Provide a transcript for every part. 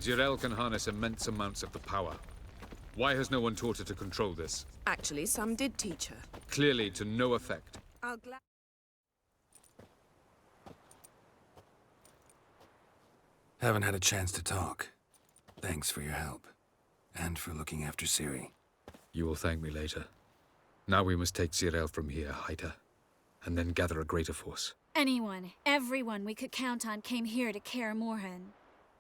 Zirel can harness immense amounts of the power. Why has no one taught her to control this? Actually, some did teach her. Clearly to no effect. Haven't had a chance to talk. Thanks for your help. And for looking after Ciri. You will thank me later. Now we must take Zirel from here, hide her, and then gather a greater force. Anyone, everyone we could count on came here to Kaer Morhen.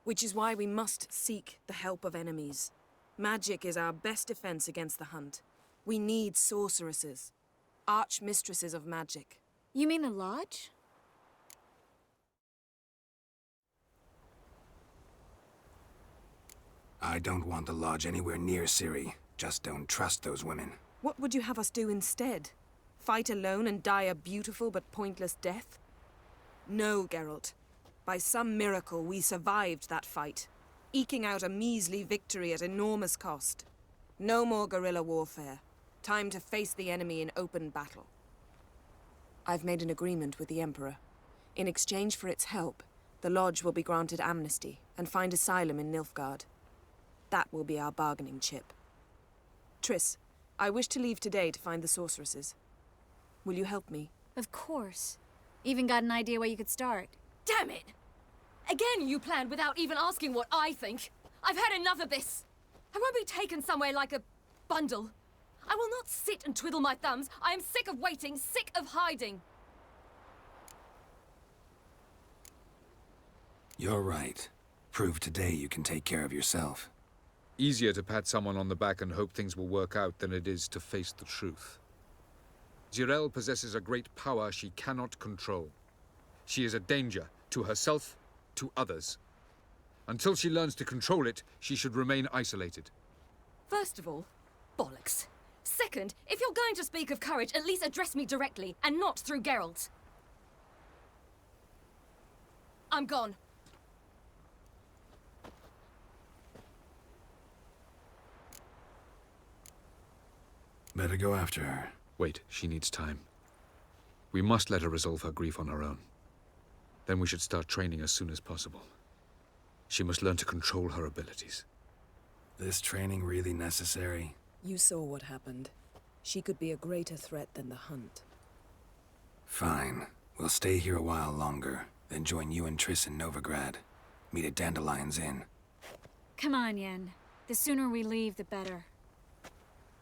Which is why we must seek the help of enemies. Magic is our best defense against the hunt. We need sorceresses. Archmistresses of magic. You mean the Lodge? I don't want the Lodge anywhere near Ciri. Just don't trust those women. What would you have us do instead? Fight alone and die a beautiful but pointless death? No, Geralt. By some miracle, we survived that fight, eking out a measly victory at enormous cost. No more guerrilla warfare. Time to face the enemy in open battle. I've made an agreement with the Emperor. In exchange for its help, the Lodge will be granted amnesty and find asylum in Nilfgaard. That will be our bargaining chip. Triss, I wish to leave today to find the sorceresses. Will you help me? Of course. Even got an idea where you could start. Damn it! Again you planned without even asking what I think. I've had enough of this. I won't be taken somewhere like a bundle. I will not sit and twiddle my thumbs. I am sick of waiting, sick of hiding. You're right. Prove today you can take care of yourself. Easier to pat someone on the back and hope things will work out than it is to face the truth. Zirel possesses a great power she cannot control. She is a danger to herself, to others. Until she learns to control it, she should remain isolated. First of all, bollocks. Second, if you're going to speak of courage, at least address me directly, and not through Geralt. I'm gone. Better go after her. Wait, she needs time. We must let her resolve her grief on her own. Then we should start training as soon as possible. She must learn to control her abilities. This training really necessary? You saw what happened. She could be a greater threat than the hunt. Fine. We'll stay here a while longer, then join you and Triss in Novigrad. Meet at Dandelion's Inn. Come on, Yen. The sooner we leave, the better.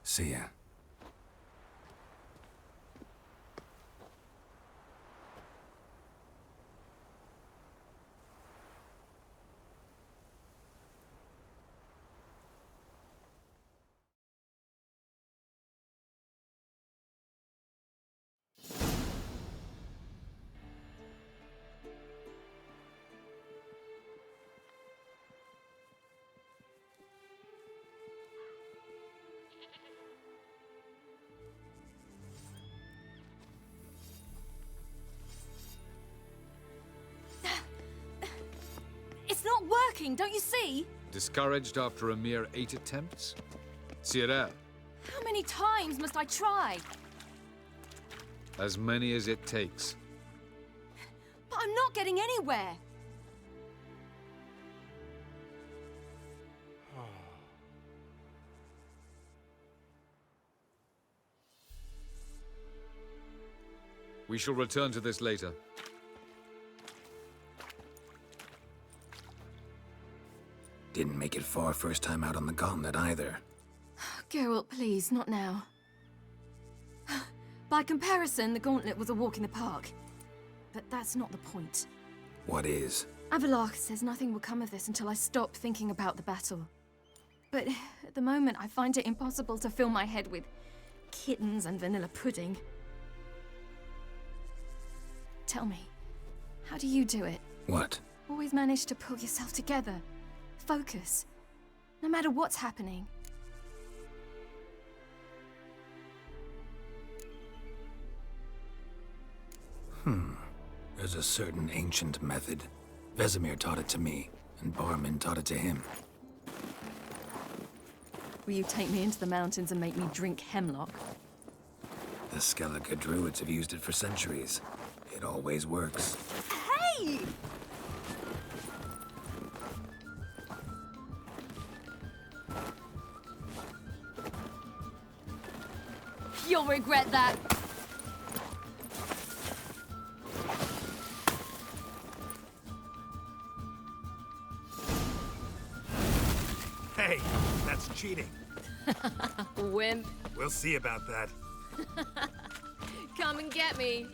See ya. It's not working, don't you see? Discouraged after a mere 8 attempts? Zirel, How many times must I try? as many as it takes. But I'm not getting anywhere. We shall return to this later. Didn't make it far first time out on the gauntlet either. Geralt, please, not now. By comparison, the gauntlet was a walk in the park. But that's not the point. What is? Avallac'h says nothing will come of this until I stop thinking about the battle. But at the moment, I find it impossible to fill my head with kittens and vanilla pudding. Tell me, how do you do it? What? Always manage to pull yourself together. Focus. No matter what's happening. There's a certain ancient method. Vesemir taught it to me, and Barman taught it to him. Will you take me into the mountains and make me drink hemlock? The Skellige druids have used it for centuries. It always works. Hey! You'll regret that. Hey, that's cheating. Wimp. We'll see about that. Come and get me.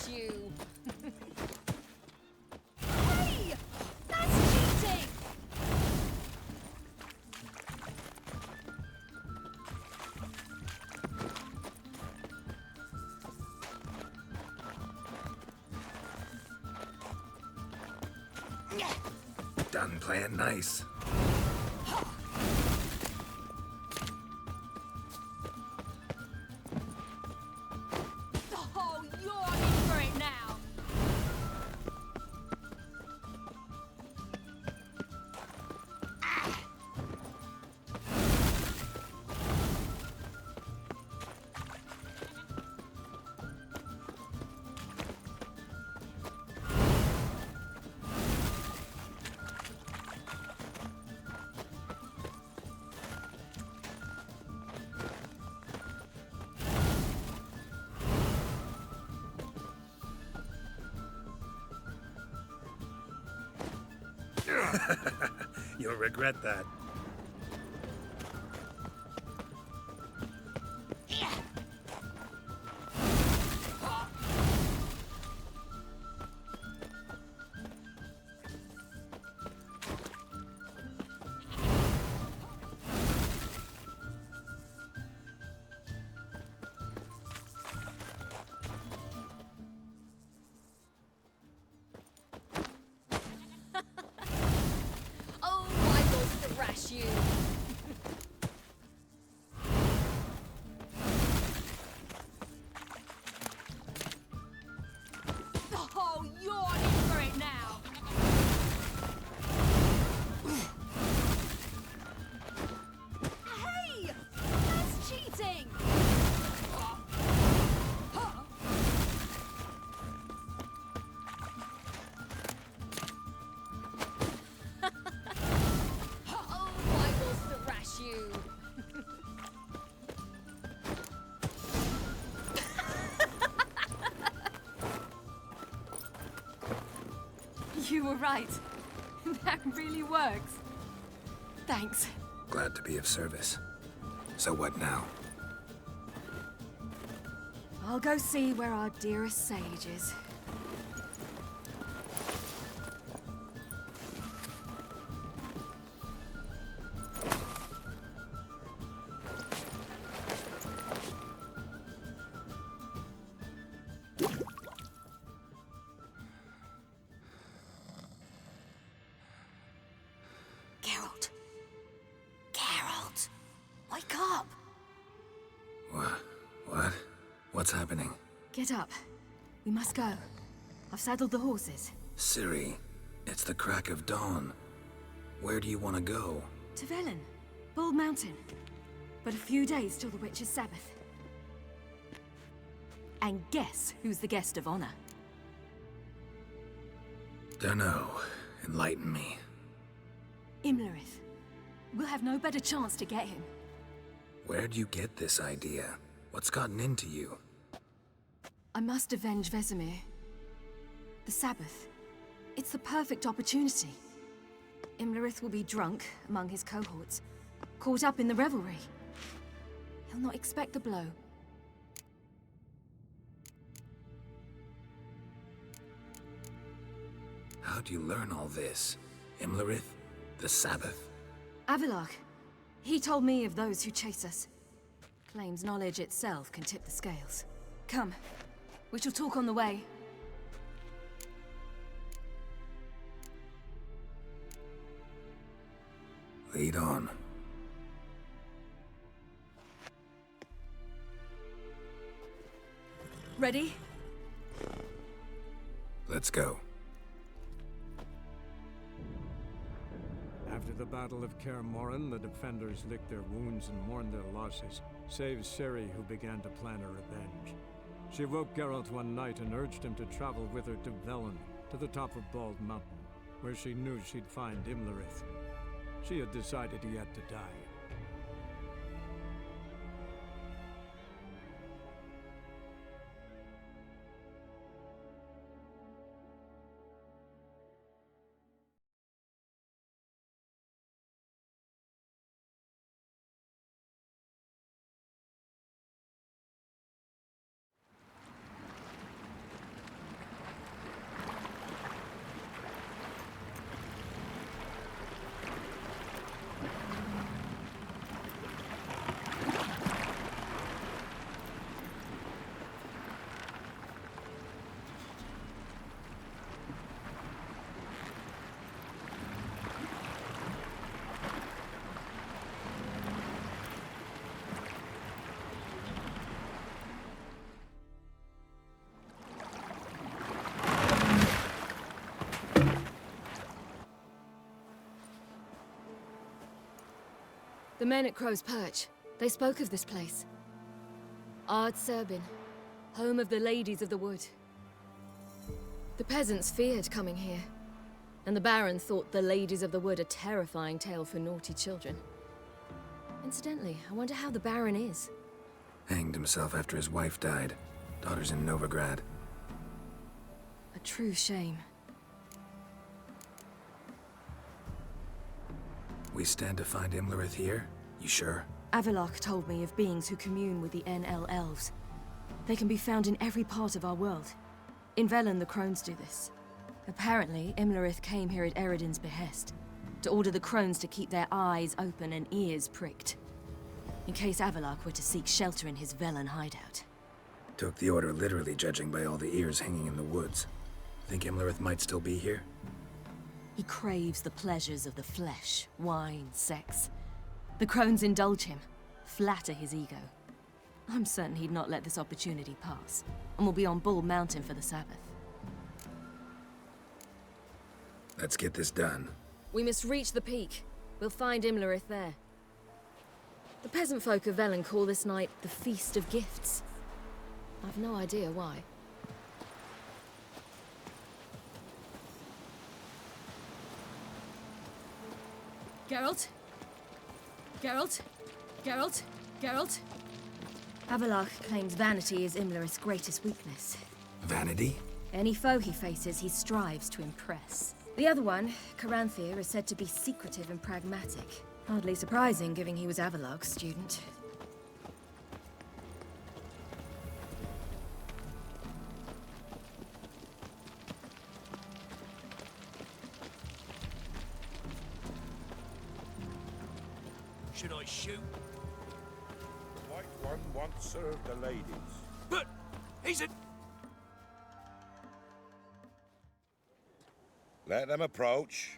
You. Hey! That's cheating! Done playing nice. Oh, you're in for it now. You'll regret that. Oh, I will thrash you. Oh, you're in for it now. Hey! That's cheating! Oh, I will thrash you. You were right. That really works. Thanks. Glad to be of service. So what now? I'll go see where our dearest sage is. Geralt. Geralt. Wake up. What? What's happening? Get up. We must go. I've saddled the horses. Ciri, it's the crack of dawn. Where do you want to go? To Velen. Bald Mountain. But a few days till the Witch's Sabbath. And guess who's the guest of honor? Dunno. Enlighten me. Imlerith. We'll have no better chance to get him. Where'd you get this idea? What's gotten into you? I must avenge Vesemir. The Sabbath. It's the perfect opportunity. Imlerith will be drunk among his cohorts, caught up in the revelry. He'll not expect the blow. How'd you learn all this? Imlerith? The Sabbath? Avalok. He told me of those who chase us. Claims knowledge itself can tip the scales. Come. We shall talk on the way. Lead on. Ready? Let's go. After the Battle of Kaer Morhen, the defenders licked their wounds and mourned their losses, save Ciri, who began to plan a revenge. She woke Geralt one night and urged him to travel with her to Velen, to the top of Bald Mountain, where she knew she'd find Imlerith. She had decided he had to die. The men at Crow's Perch, they spoke of this place. Ard Serbin, home of the Ladies of the Wood. The peasants feared coming here, and the Baron thought the Ladies of the Wood a terrifying tale for naughty children. Incidentally, I wonder how the Baron is. Hanged himself after his wife died. Daughter's in Novigrad. A true shame. We stand to find Imlerith here? You sure? Avalok told me of beings who commune with the NL elves. They can be found in every part of our world. In Velen, the crones do this. Apparently, Imlerith came here at Eredin's behest, to order the crones to keep their eyes open and ears pricked, in case Avalok were to seek shelter in his Velen hideout. Took the order literally, judging by all the ears hanging in the woods. Think Imlerith might still be here? He craves the pleasures of the flesh, wine, sex. The crones indulge him, flatter his ego. I'm certain he'd not let this opportunity pass, and will be on Bald Mountain for the Sabbath. Let's get this done. We must reach the peak. We'll find Imlerith there. The peasant folk of Velen call this night the Feast of Gifts. I've no idea why. Geralt? Geralt? Geralt? Geralt? Avalok claims vanity is Imlerith's greatest weakness. Vanity? Any foe he faces, he strives to impress. The other one, Caranthir, is said to be secretive and pragmatic. Hardly surprising, given he was Avalok's student. Should I shoot? White one once served the ladies. But he's a... Let them approach.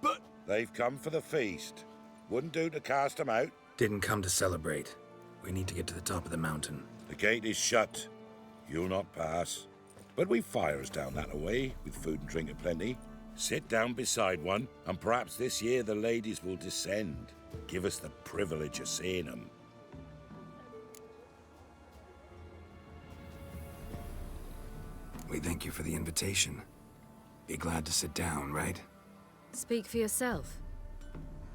But... They've come for the feast. Wouldn't do to cast them out. Didn't come to celebrate. We need to get to the top of the mountain. The gate is shut. You'll not pass. But we've fires down that way, with food and drink aplenty. Sit down beside one, and perhaps this year the ladies will descend. Give us the privilege of seeing them. We thank you for the invitation. Be glad to sit down, right? Speak for yourself.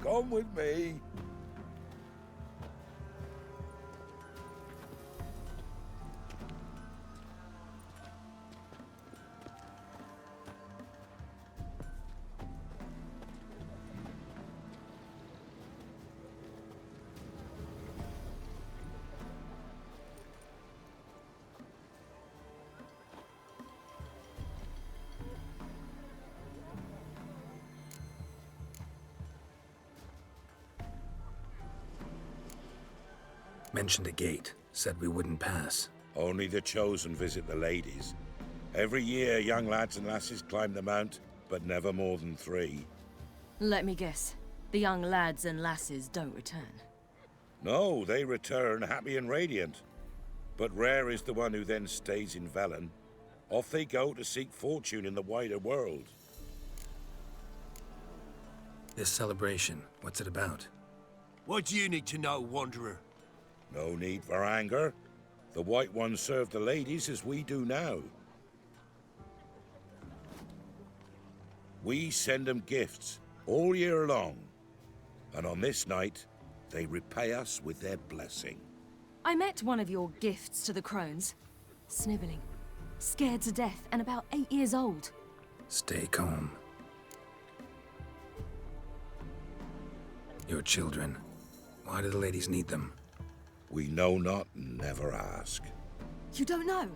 Come with me. Mentioned a gate. Said we wouldn't pass. Only the chosen visit the ladies. Every year, young lads and lasses climb the mount, but never more than 3. Let me guess. The young lads and lasses don't return. No, they return happy and radiant. But rare is the one who then stays in Velen. Off they go to seek fortune in the wider world. This celebration, what's it about? What do you need to know, Wanderer? No need for anger. The White Ones serve the ladies as we do now. We send them gifts all year long. And on this night, they repay us with their blessing. I met one of your gifts to the crones. Snivelling. Scared to death and about 8 years old. Stay calm. Your children. Why do the ladies need them? We know not and never ask. You don't know?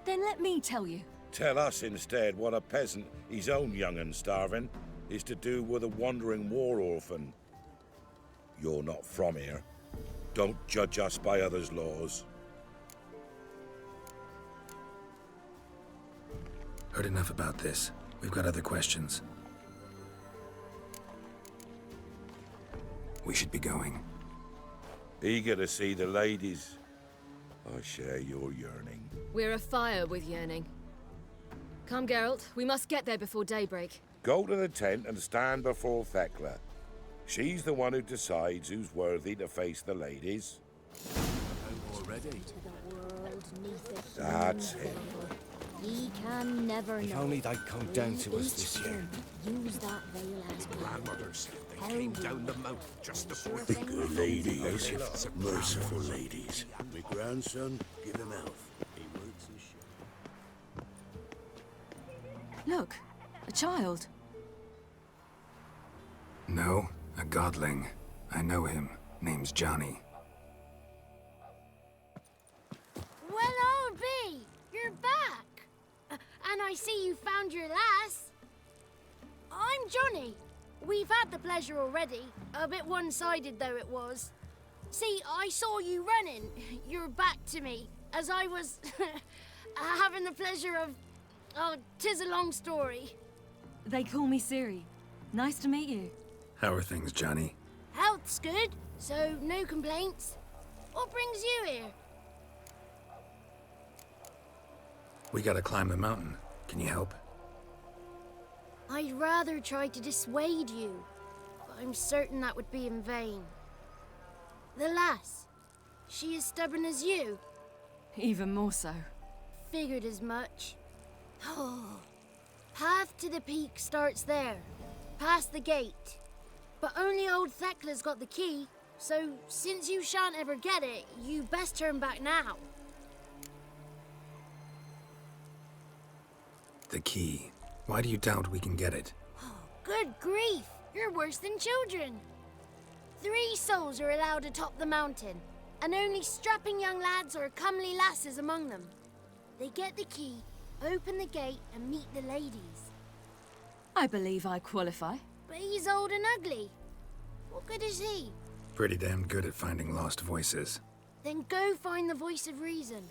Then let me tell you. Tell us instead what a peasant, his own young and starving, is to do with a wandering war orphan. You're not from here. Don't judge us by others' laws. Heard enough about this. We've got other questions. We should be going. Eager to see the ladies. I share your yearning. We're afire with yearning. Come, Geralt. We must get there before daybreak. Go to the tent and stand before Thekla. She's the one who decides who's worthy to face the ladies. Already? That's him. He can never If know. only they'd come down to us this year. Use that veil as Grandmother said they came down the mountain just before Good ladies, merciful ladies. My grandson, give him health. He works his shit. Look, a child. No, a godling. I know him. Name's Johnny. Well, old B, you're back. And I see you found your lass. I'm Johnny. We've had the pleasure already. A bit one-sided, though it was. See, I saw you running, your back to me, as I was having the pleasure of... Oh, 'tis a long story. They call me Ciri. Nice to meet you. How are things, Johnny? Health's good, so no complaints. What brings you here? We gotta climb the mountain. Can you help? I'd rather try to dissuade you, but I'm certain that would be in vain. The lass, she as stubborn as you? Even more so. Figured as much. Path to the peak starts there, past the gate. But only old Thekla's got the key, so since you shan't ever get it, you best turn back now. The key. Why do you doubt we can get it? Good grief, you're worse than children. 3 souls are allowed atop the mountain, and only strapping young lads or comely lasses among them. They get the key, open the gate, and meet the ladies. I believe I qualify. But he's old and ugly. What good is he? Pretty damn good at finding lost voices. Then go find the voice of reason.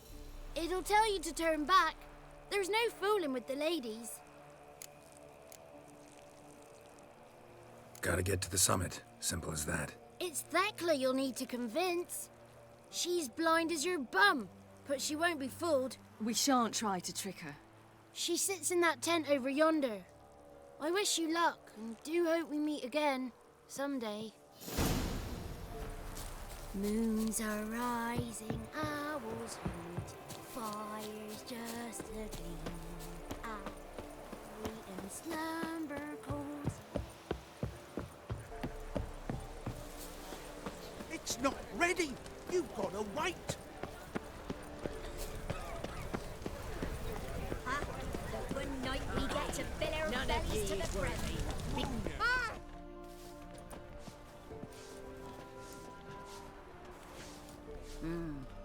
It'll tell you to turn back. There's no fooling with the ladies. Gotta get to the summit. Simple as that. It's Thekla you'll need to convince. She's blind as your bum, but she won't be fooled. We shan't try to trick her. She sits in that tent over yonder. I wish you luck, and do hope we meet again, someday. Moons are rising, owls hoot, fire's just a gleam. I in slumber cold. It's not ready! You've got to wait! The one night we get to fill our bellies to the brim.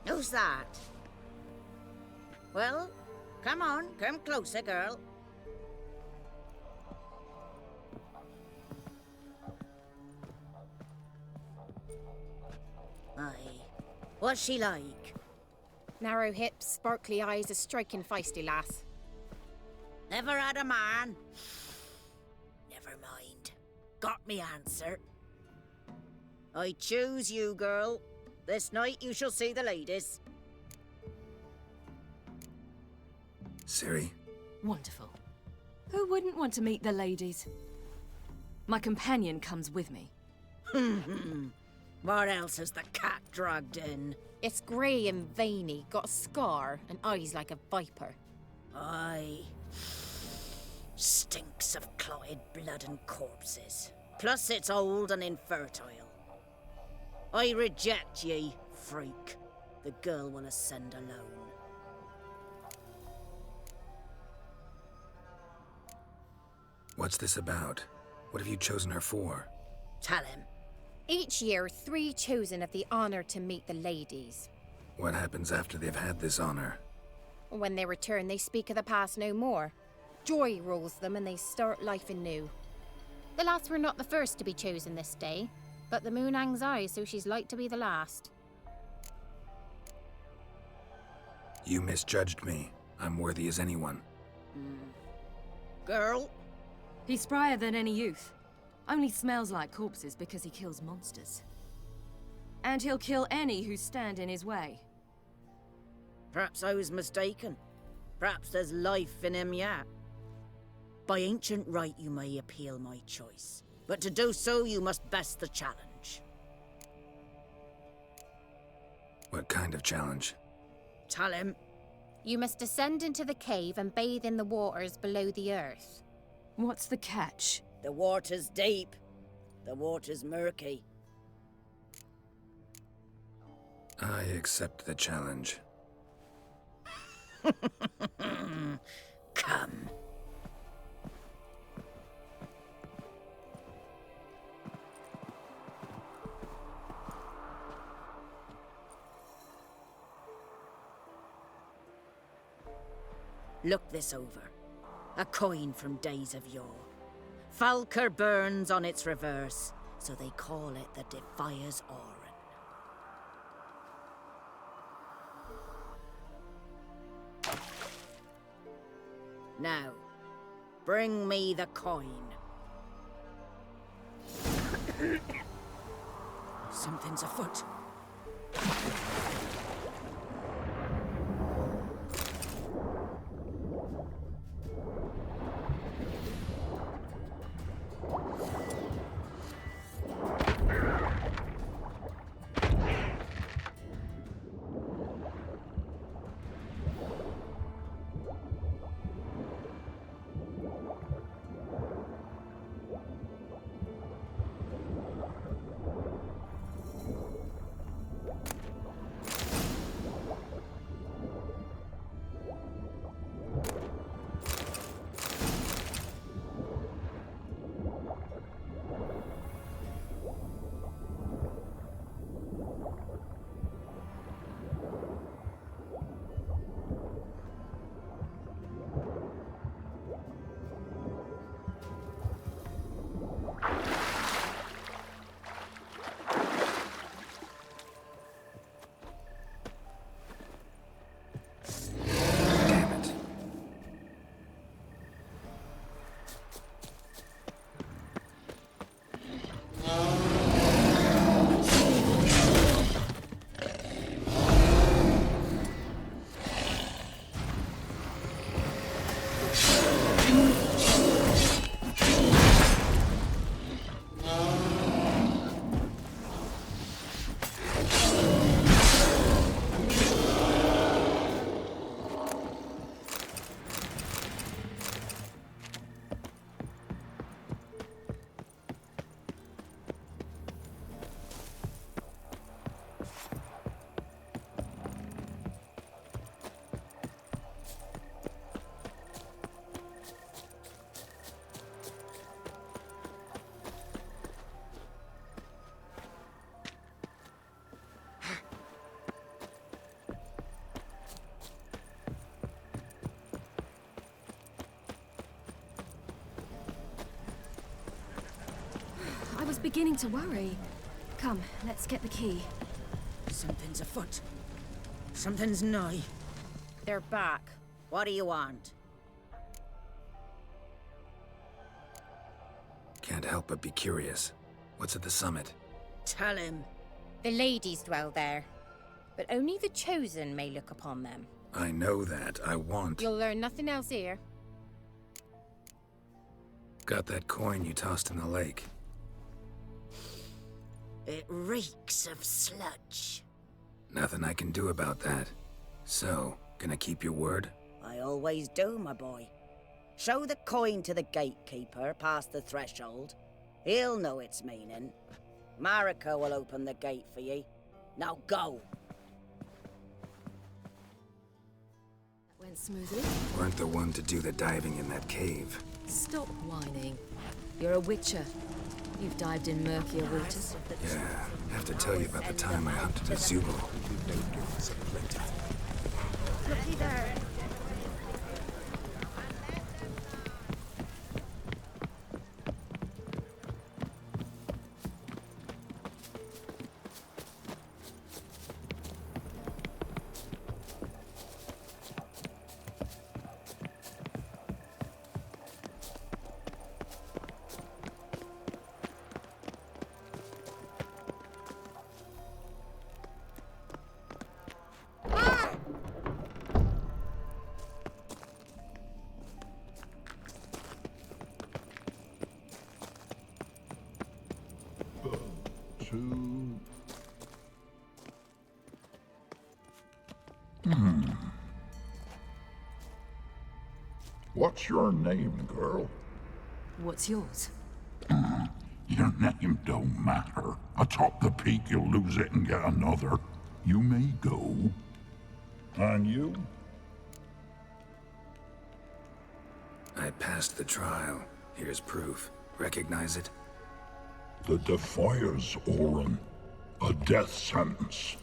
Who's that? Well, come on, come closer, girl. Aye. What's she like? Narrow hips, sparkly eyes, a striking feisty lass. Never had a man? Never mind. Got me answer. I choose you, girl. This night you shall see the ladies. Ciri? Wonderful. Who wouldn't want to meet the ladies? My companion comes with me. What else has the cat dragged in? It's grey and veiny, got a scar, and eyes like a viper. Aye. Stinks of clotted blood and corpses. Plus it's old and infertile. I reject ye, freak. The girl will ascend alone. What's this about? What have you chosen her for? Tell him. Each year, 3 chosen have the honor to meet the ladies. What happens after they've had this honor? When they return, they speak of the past no more. Joy rules them and they start life anew. The lads were not the first to be chosen this day, but the moon hangs high, so she's like to be the last. You misjudged me. I'm worthy as anyone. Girl? He's sprier than any youth. Only smells like corpses because he kills monsters. And he'll kill any who stand in his way. Perhaps I was mistaken. Perhaps there's life in him yet. By ancient right you may appeal my choice. But to do so you must best the challenge. What kind of challenge? Tell him. You must descend into the cave and bathe in the waters below the earth. What's the catch? The water's deep. The water's murky. I accept the challenge. Come. Look this over. A coin from days of yore. Falker burns on its reverse, so they call it the Defier's Oran. Now, bring me the coin. Something's afoot. I was beginning to worry. Come, let's get the key. Something's afoot. Something's nigh. They're back. What do you want? Can't help but be curious. What's at the summit? Tell him. The ladies dwell there, but only the chosen may look upon them. I know that. I want... You'll learn nothing else here. Got that coin you tossed in the lake. It reeks of sludge. Nothing I can do about that. So, gonna keep your word? I always do, my boy. Show the coin to the gatekeeper past the threshold. He'll know its meaning. Marika will open the gate for ye. Now go. That went smoothly. Weren't the one to do the diving in that cave. Stop whining. You're a witcher. You've dived in murkier waters. Yeah, have to tell you about the time I hunted a Zulu. Looky there. What's your name, girl? What's yours? Your name don't matter. Atop the peak, you'll lose it and get another. You may go. And you? I passed the trial. Here's proof. Recognize it? The Defier's Orin. A death sentence.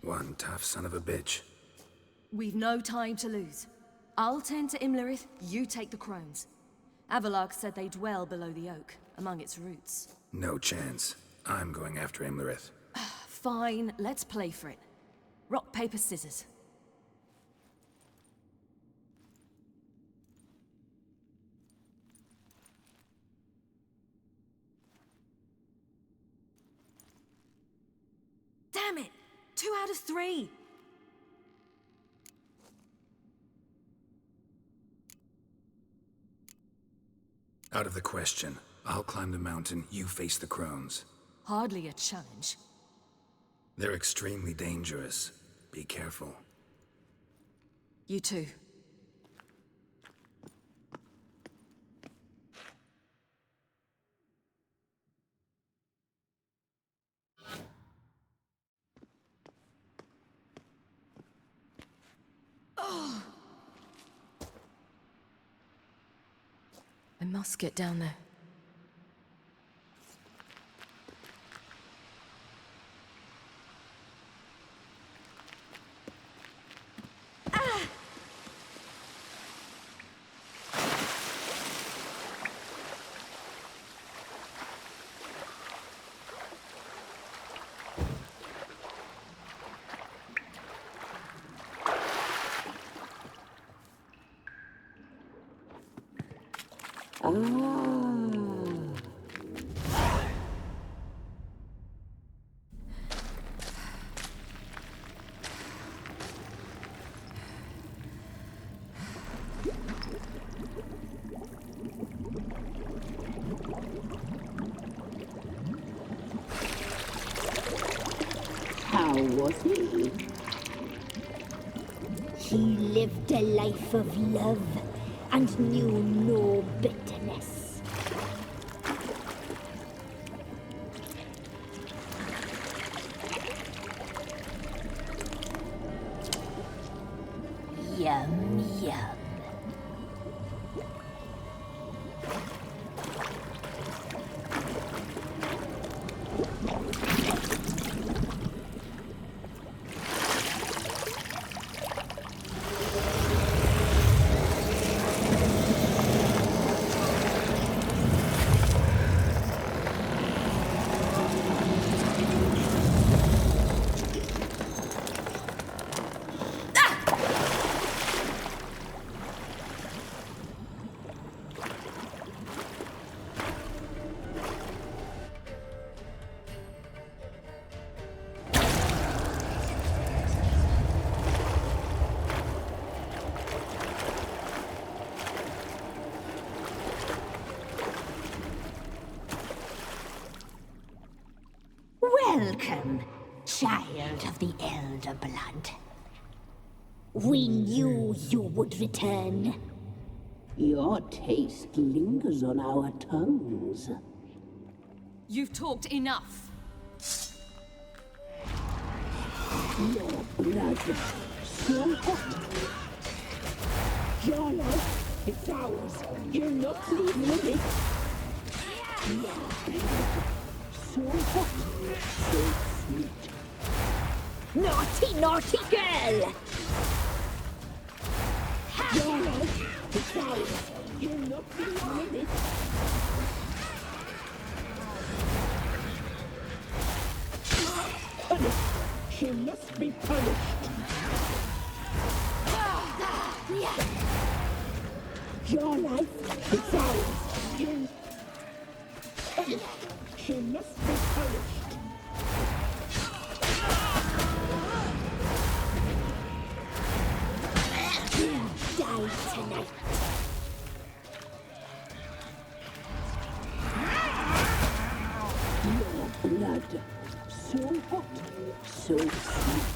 One tough son of a bitch. We've no time to lose. I'll tend to Imlerith, you take the crones. Avalark said they dwell below the oak, among its roots. No chance. I'm going after Imlerith. Fine, let's play for it. Rock, paper, scissors. Damn it! 2 out of 3! Out of the question. I'll climb the mountain, you face the crones. Hardly a challenge. They're extremely dangerous. Be careful. You too. I must get down there. How was he? He lived a life of love and knew no bitterness. Yum, yum. child of the Elder Blood. We knew you would return. Your taste lingers on our tongues. You've talked enough. Your blood, so hot. Your life, it's ours. You're not leaving with it. Your blood, so hot, so sweet. Naughty, naughty girl! Your life, it's ours. You're not leaving with it. Punished. She must be punished. Your life, it's ours. You're punished. She must be punished. You die tonight. Your blood, so hot, so sweet.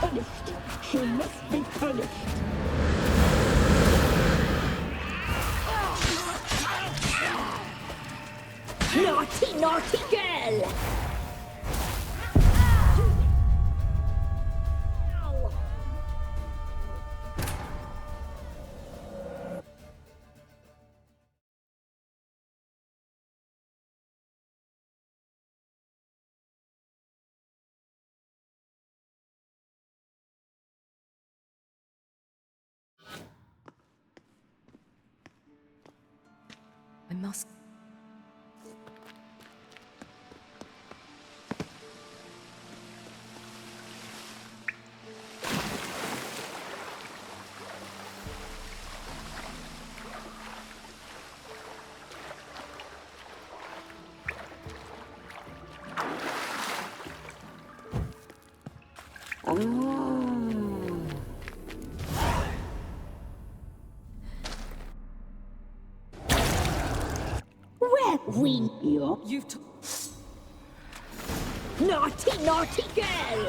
Punished. She must be punished. Naughty, naughty girl! I must... You've naughty, naughty girl!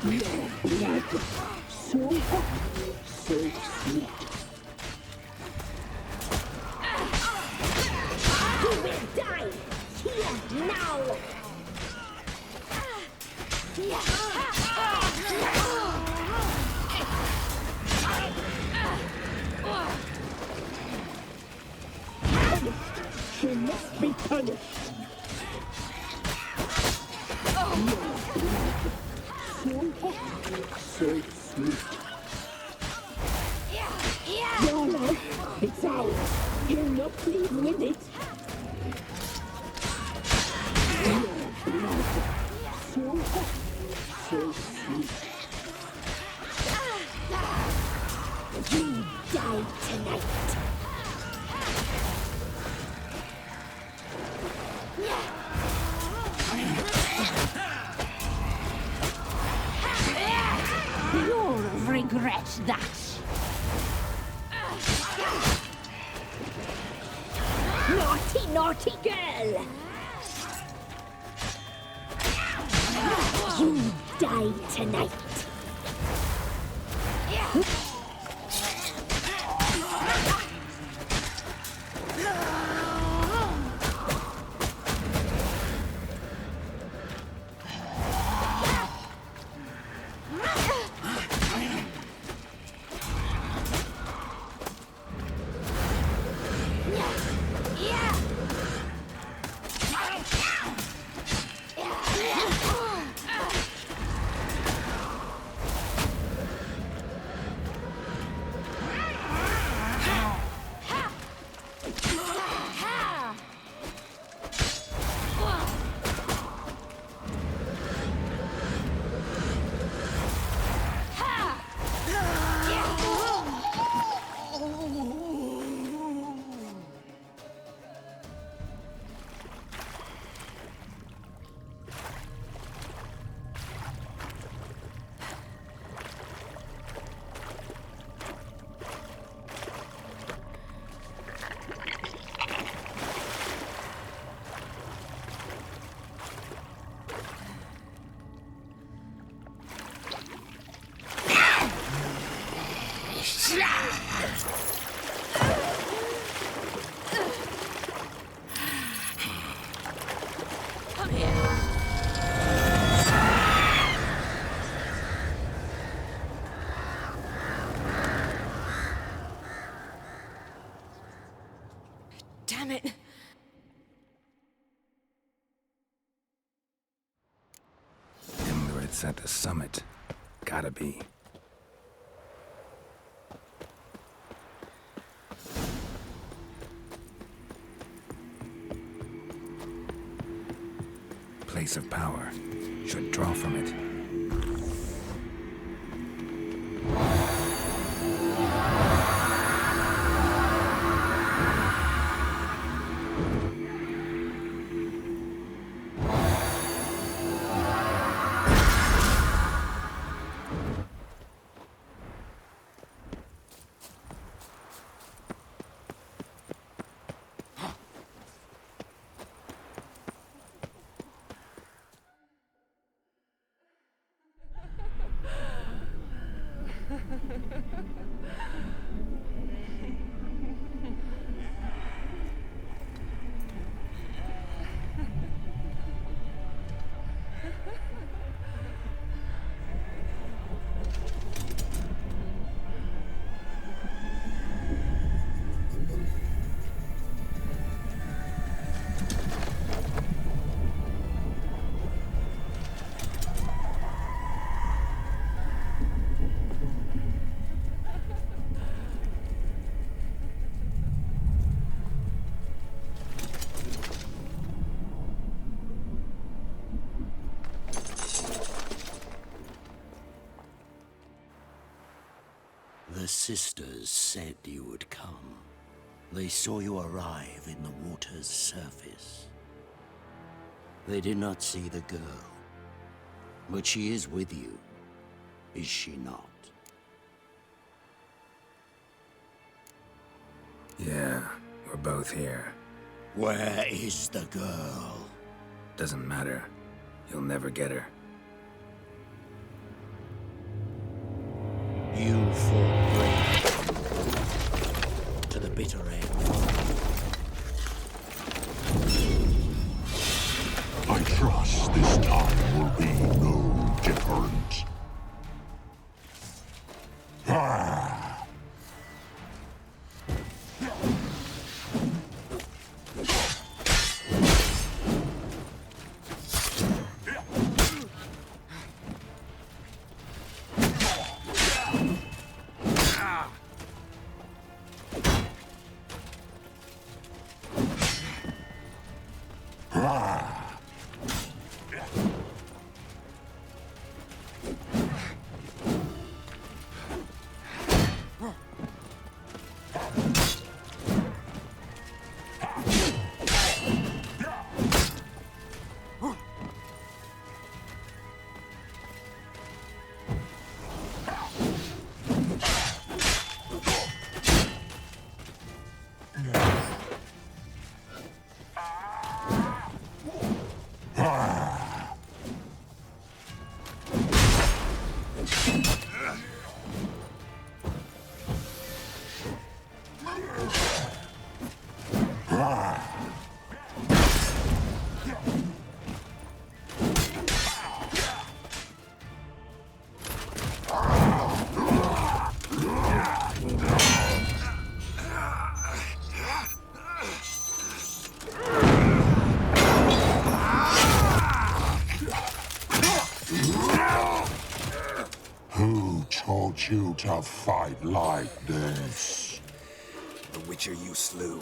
Your blood, so hot, so sweet. You will die here now! She must be punished. Your blood, so hot, so sweet. Your life, it's ours. You're not pleased with it. Your blood, so hot, so sweet. You die tonight. You'll regret that. Naughty, naughty girl! You die tonight. It's at the summit. Gotta be. Place of power. Should draw from it. The sisters said you would come. They saw you arrive in the water's surface. They did not see the girl. But she is with you, is she not? Yeah, we're both here. Where is the girl? Doesn't matter. You'll never get her. You fought bravely to the bitter end. I trust this time will be no different. Who taught you to fight like this? The Witcher you slew.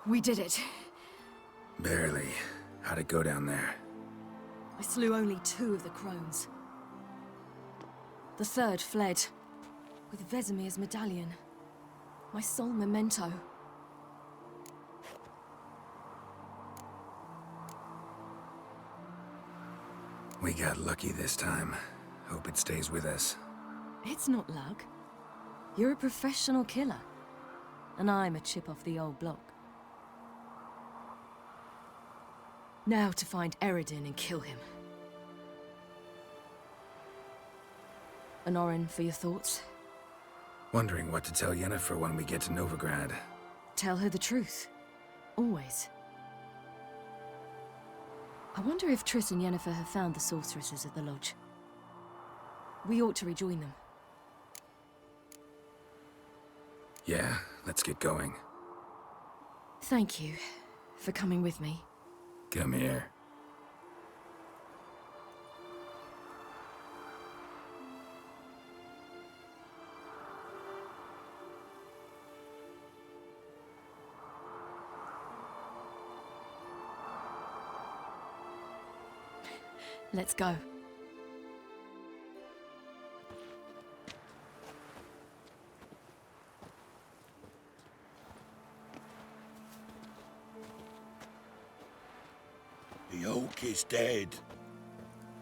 We did it. Barely. How'd it go down there? I slew only 2 of the crones. The 3rd fled, with Vesemir's medallion. My sole memento. We got lucky this time. Hope it stays with us. It's not luck. You're a professional killer. And I'm a chip off the old block. Now to find Eredin and kill him. Honorin, for your thoughts? Wondering what to tell Yennefer when we get to Novigrad. Tell her the truth. Always. I wonder if Triss and Yennefer have found the sorceresses at the lodge. We ought to rejoin them. Yeah, let's get going. Thank you for coming with me. Come here. Let's go. The oak is dead.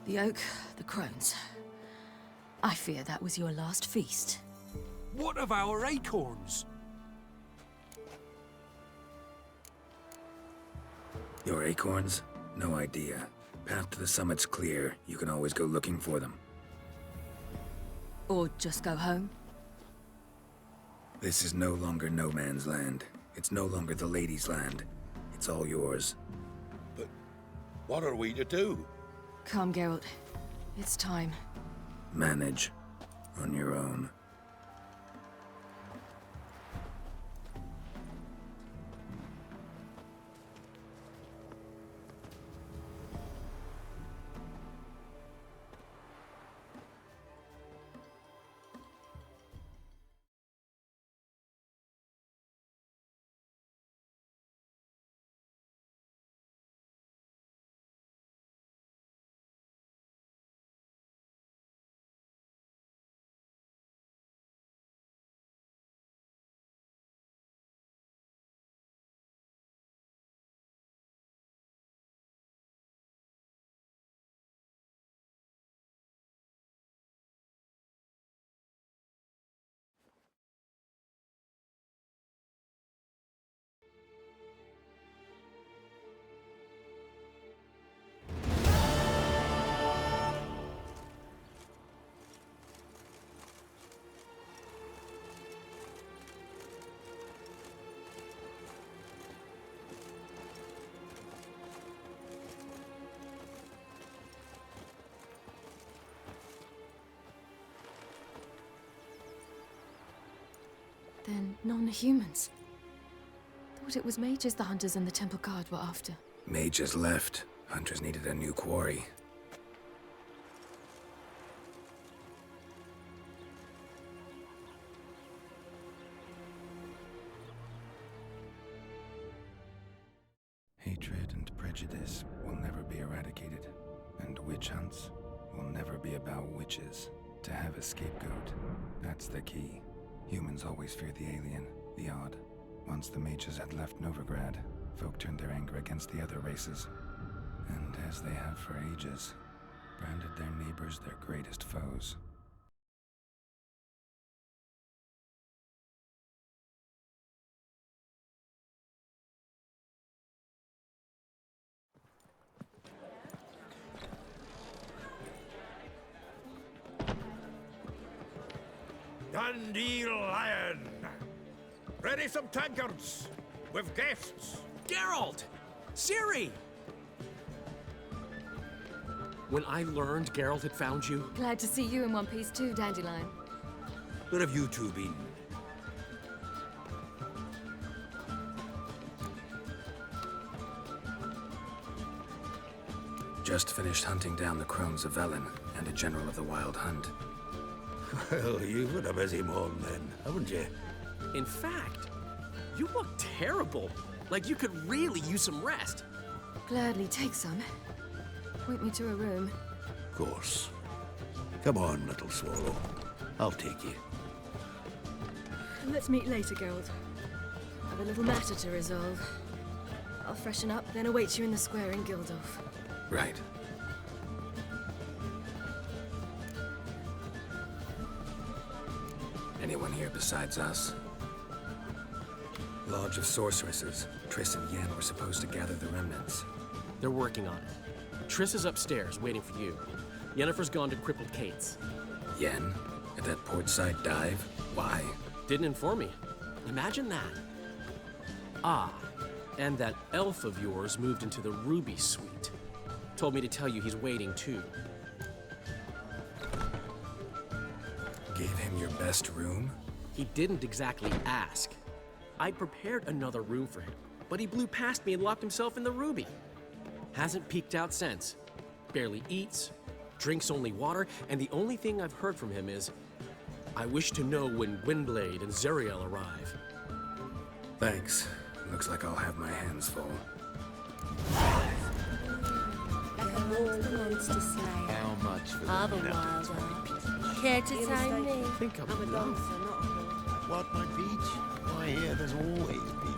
The oak, the crones. I fear that was your last feast. What of our acorns? Your acorns? No idea. Path to the summit's clear. You can always go looking for them. Or just go home? This is no longer no man's land. It's no longer the lady's land. It's all yours. But what are we to do? Come, Geralt. It's time. Manage. On your own. Then non-humans. Thought it was mages the hunters and the temple guard were after. Mages left. Hunters needed a new quarry. Hatred and prejudice will never be eradicated, and witch hunts will never be about witches. To have a scapegoat, that's the key. Humans always fear the alien, the odd. Once the mages had left Novigrad, folk turned their anger against the other races. And as they have for ages, branded their neighbors their greatest foes. Dandelion! Ready some tankards with guests. Geralt! Ciri! When I learned Geralt had found you... Glad to see you in one piece too, Dandelion. Where have you two been? Just finished hunting down the crones of Velen and a general of the Wild Hunt. Well, you've had a busy morning then, haven't you? In fact, you look terrible. Like you could really use some rest. Gladly take some. Point me to a room. Of course. Come on, little swallow. I'll take you. Let's meet later, Geralt. Have a little matter to resolve. I'll freshen up, then await you in the square in Gildorf. Right. Anyone here besides us? Lodge of Sorceresses. Triss and Yen were supposed to gather the remnants. They're working on it. Triss is upstairs, waiting for you. Yennefer's gone to Crippled Kate's. Yen? At that portside dive? Why? Didn't inform me. Imagine that. Ah, and that elf of yours moved into the Ruby Suite. Told me to tell you he's waiting, too. Gave him your best room? He didn't exactly ask. I prepared another room for him, but he blew past me and locked himself in the Ruby. Hasn't peeked out since. Barely eats, drinks only water, and the only thing I've heard from him is, I wish to know when Windblade and Zuriel arrive. Thanks. Looks like I'll have my hands full. How much for Have a the wild art. Care to time me? I think I'm a dancer, not a whore. What, my peach? Why, here there's always been.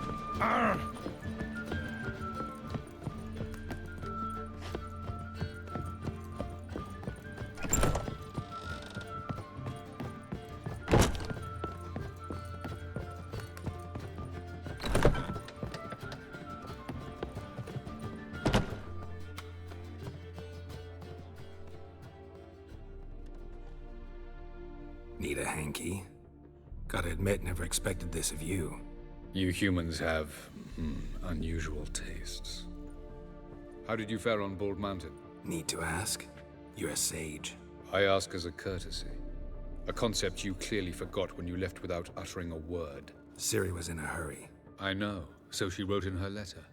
Need a hanky? Gotta admit, never expected this of you. You humans have unusual tastes. How did you fare on Bald Mountain? Need to ask? You're a sage. I ask as a courtesy. A concept you clearly forgot when you left without uttering a word. Ciri was in a hurry. I know, so she wrote in her letter.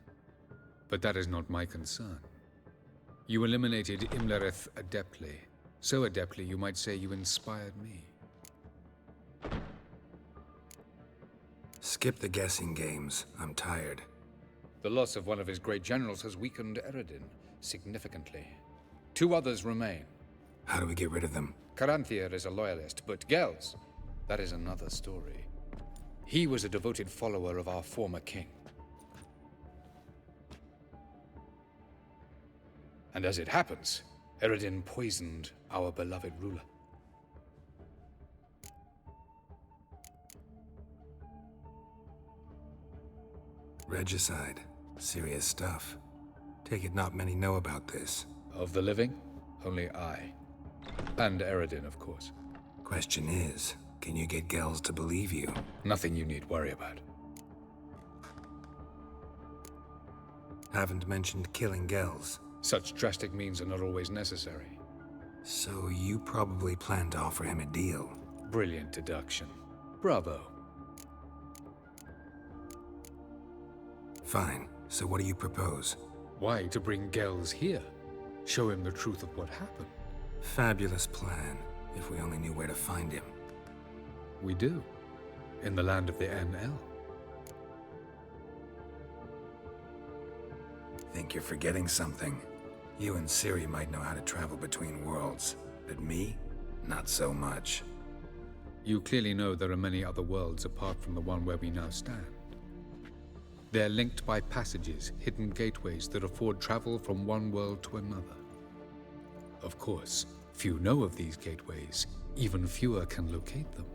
But that is not my concern. You eliminated Imlerith adeptly. So adeptly, you might say you inspired me. Skip the guessing games. I'm tired. The loss of one of his great generals has weakened Eredin significantly. 2 others remain. How do we get rid of them? Caranthir is a loyalist, but Gels, that is another story. He was a devoted follower of our former king. And as it happens, Eredin poisoned our beloved ruler. Regicide. Serious stuff. Take it not many know about this. Of the living, only I. And Eredin, of course. Question is, can you get Gels to believe you? Nothing you need worry about. Haven't mentioned killing Gels. Such drastic means are not always necessary. So you probably plan to offer him a deal. Brilliant deduction. Bravo. Fine. So what do you propose? Why, to bring Gels here. Show him the truth of what happened. Fabulous plan, if we only knew where to find him. We do. In the land of the NL. Think you're forgetting something. You and Ciri might know how to travel between worlds, but me? Not so much. You clearly know there are many other worlds apart from the one where we now stand. They're linked by passages, hidden gateways that afford travel from one world to another. Of course, few know of these gateways. Even fewer can locate them.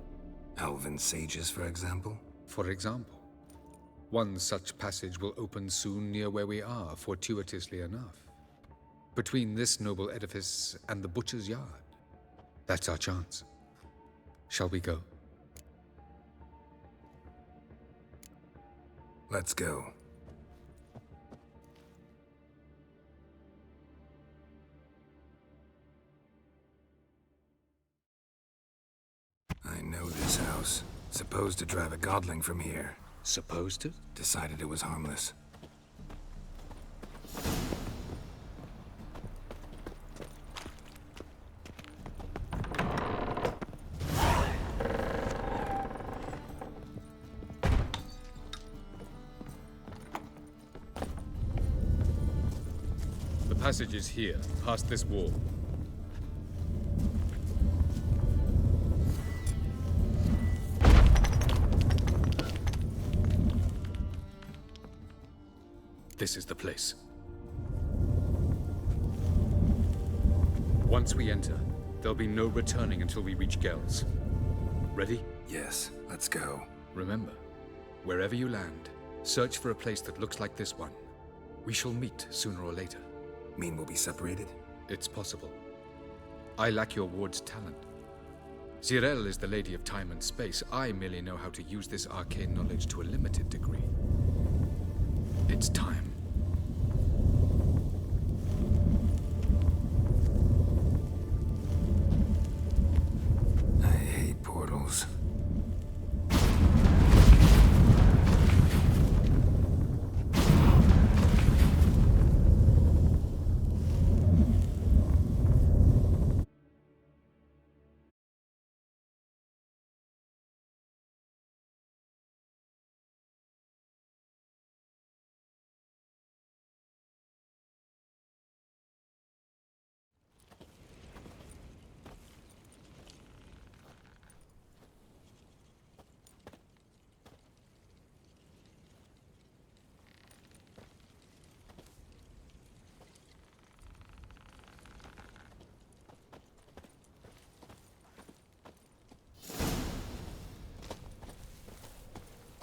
Elven sages, for example? For example. One such passage will open soon near where we are, fortuitously enough. Between this noble edifice and the butcher's yard. That's our chance. Shall we go? Let's go. I know this house. Supposed to drive a godling from here. Supposed to? Decided it was harmless. passage is here, past this wall. This is the place. Once we enter, there'll be no returning until we reach Gel's. Ready? Yes, let's go. Remember, wherever you land, search for a place that looks like this one. We shall meet sooner or later. Mean we'll be separated? It's possible. I lack your ward's talent. Zirel is the Lady of Time and Space. I merely know how to use this arcane knowledge to a limited degree. It's time. I hate portals.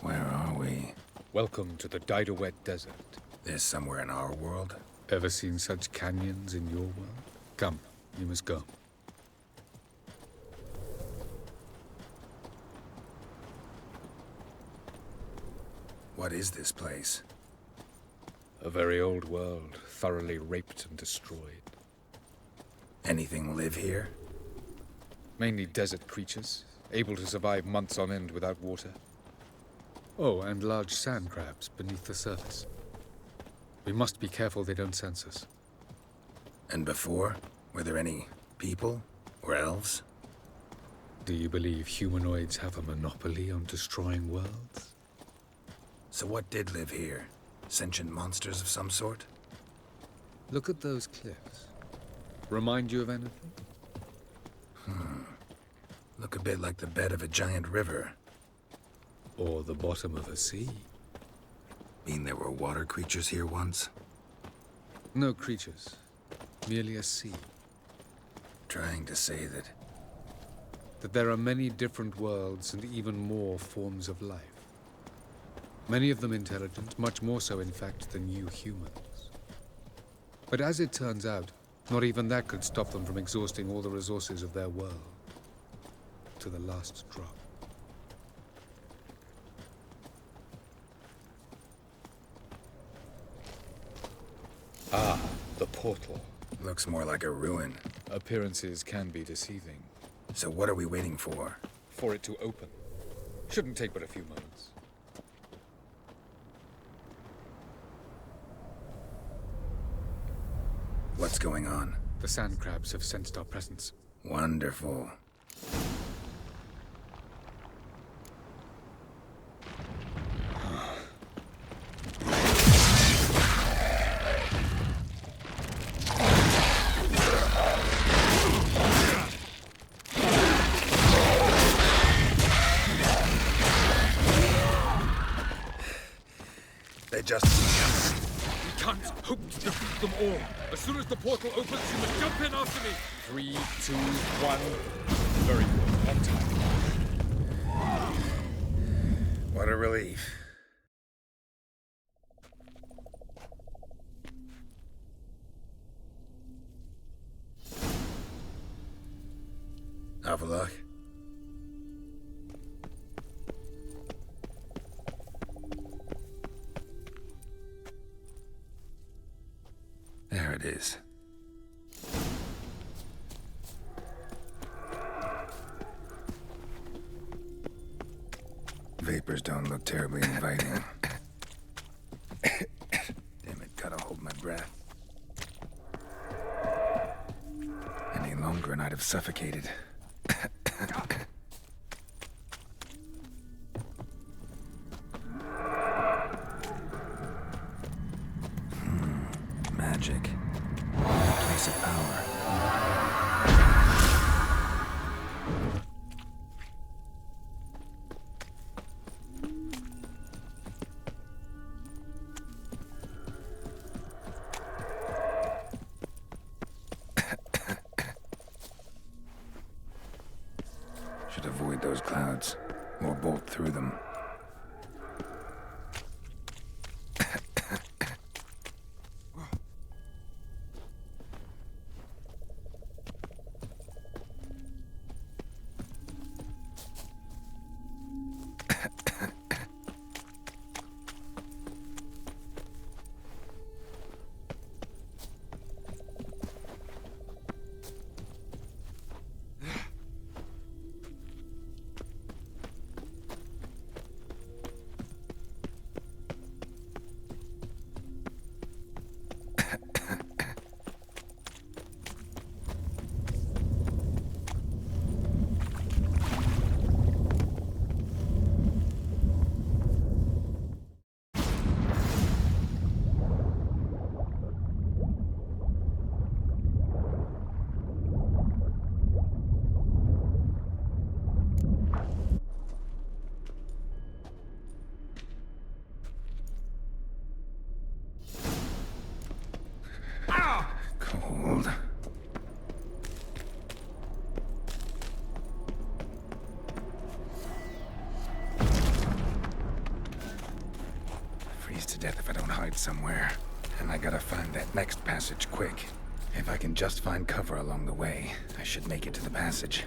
Where are we? Welcome to the Didowet Desert. This somewhere in our world? Ever seen such canyons in your world? Come, you must go. What is this place? A very old world, thoroughly raped and destroyed. Anything live here? Mainly desert creatures, able to survive months on end without water. Oh, and large sand crabs beneath the surface. We must be careful they don't sense us. And before? Were there any people? Or elves? Do you believe humanoids have a monopoly on destroying worlds? So what did live here? Sentient monsters of some sort? Look at those cliffs. Remind you of anything? Look a bit like the bed of a giant river. Or the bottom of a sea. Mean there were water creatures here once? No creatures. Merely a sea. Trying to say that there are many different worlds and even more forms of life. Many of them intelligent, much more so in fact than you humans. But as it turns out, not even that could stop them from exhausting all the resources of their world. To the last drop. Ah, the portal. Looks more like a ruin. Appearances can be deceiving. So what are we waiting for? For it to open. Shouldn't take but a few moments. What's going on? The sand crabs have sensed our presence. Wonderful. They just... We can't hope to defeat them all. As soon as the portal opens, you must jump in after me. 3, 2, 1. Very good. On time. What a relief. Have a look. There it is. Vapors don't look terribly inviting. Damn it, gotta hold my breath. Any longer and I'd have suffocated. Magic. source of power. Should avoid those clouds, or bolt through them. Cold. Freeze to death if I don't hide somewhere. And I gotta find that next passage quick. If I can just find cover along the way, I should make it to the passage.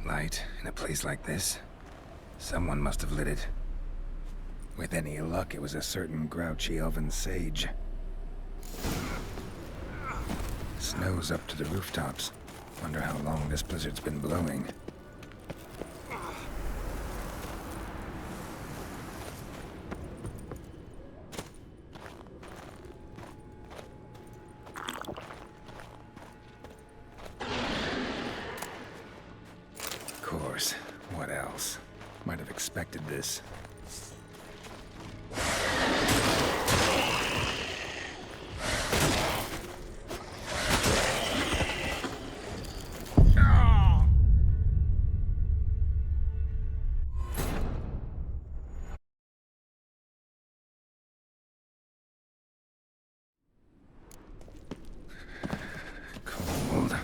Light in a place like this? Someone must have lit it. With any luck, it was a certain grouchy elven sage. Snow's up to the rooftops. Wonder how long this blizzard's been blowing. What else? Might have expected this. Cold.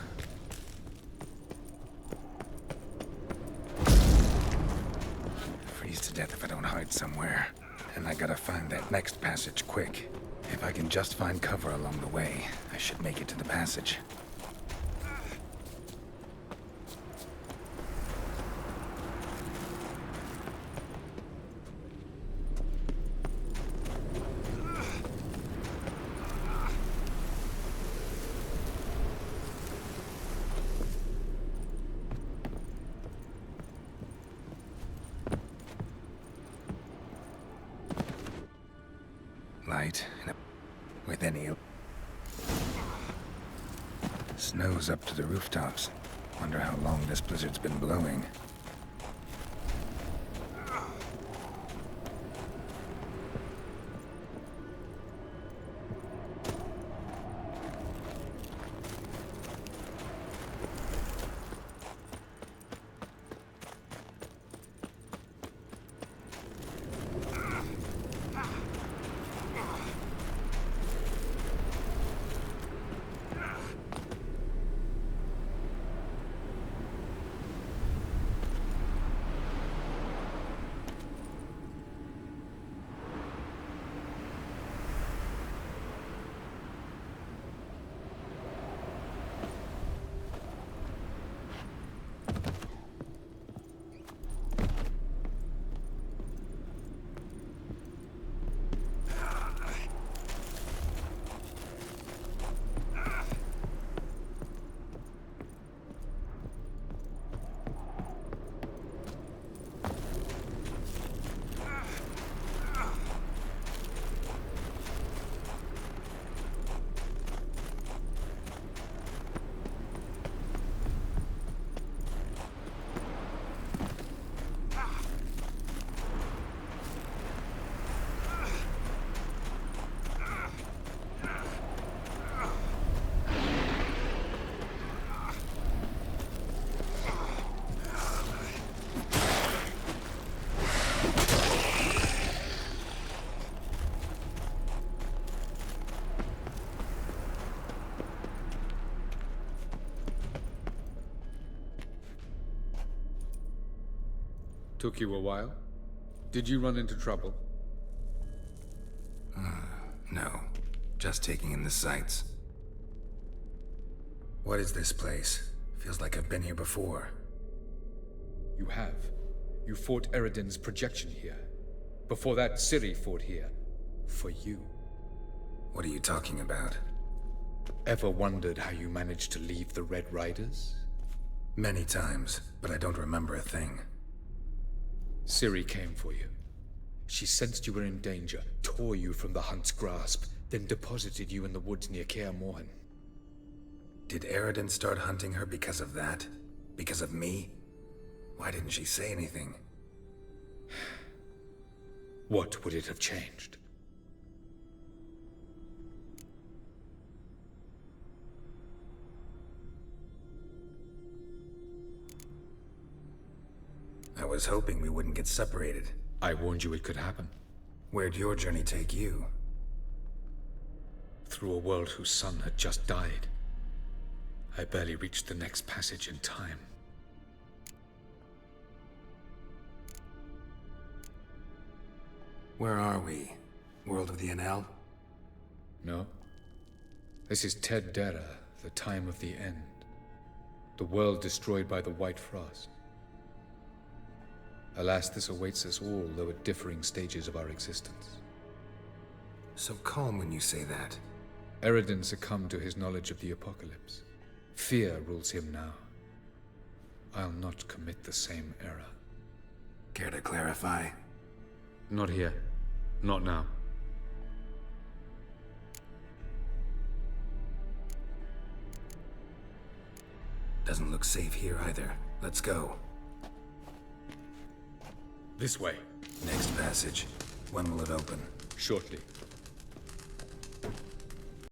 To death if I don't hide somewhere. And I gotta find that next passage quick. If I can just find cover along the way, I should make it to the passage. Light with any... Snow's up to the rooftops. Wonder how long this blizzard's been blowing. Took you a while? Did you run into trouble? No. Just taking in the sights. What is this place? Feels like I've been here before. You have. You fought Eredin's projection here. Before that, Ciri fought here. For you. What are you talking about? Ever wondered how you managed to leave the Red Riders? Many times, but I don't remember a thing. Ciri came for you. She sensed you were in danger, tore you from the Hunt's grasp, then deposited you in the woods near Kaer Morhen. Did Eredin start hunting her because of that? Because of me? Why didn't she say anything? What would it have changed? I was hoping we wouldn't get separated. I warned you it could happen. Where'd your journey take you? Through a world whose sun had just died. I barely reached the next passage in time. Where are we? World of the Enel? No. This is Ted Dera, the time of the end. The world destroyed by the White Frost. Alas, this awaits us all, though at differing stages of our existence. So calm when you say that. Eredin succumbed to his knowledge of the apocalypse. Fear rules him now. I'll not commit the same error. Care to clarify? Not here. Not now. Doesn't look safe here either. Let's go. This way. Next passage. When will it open? Shortly.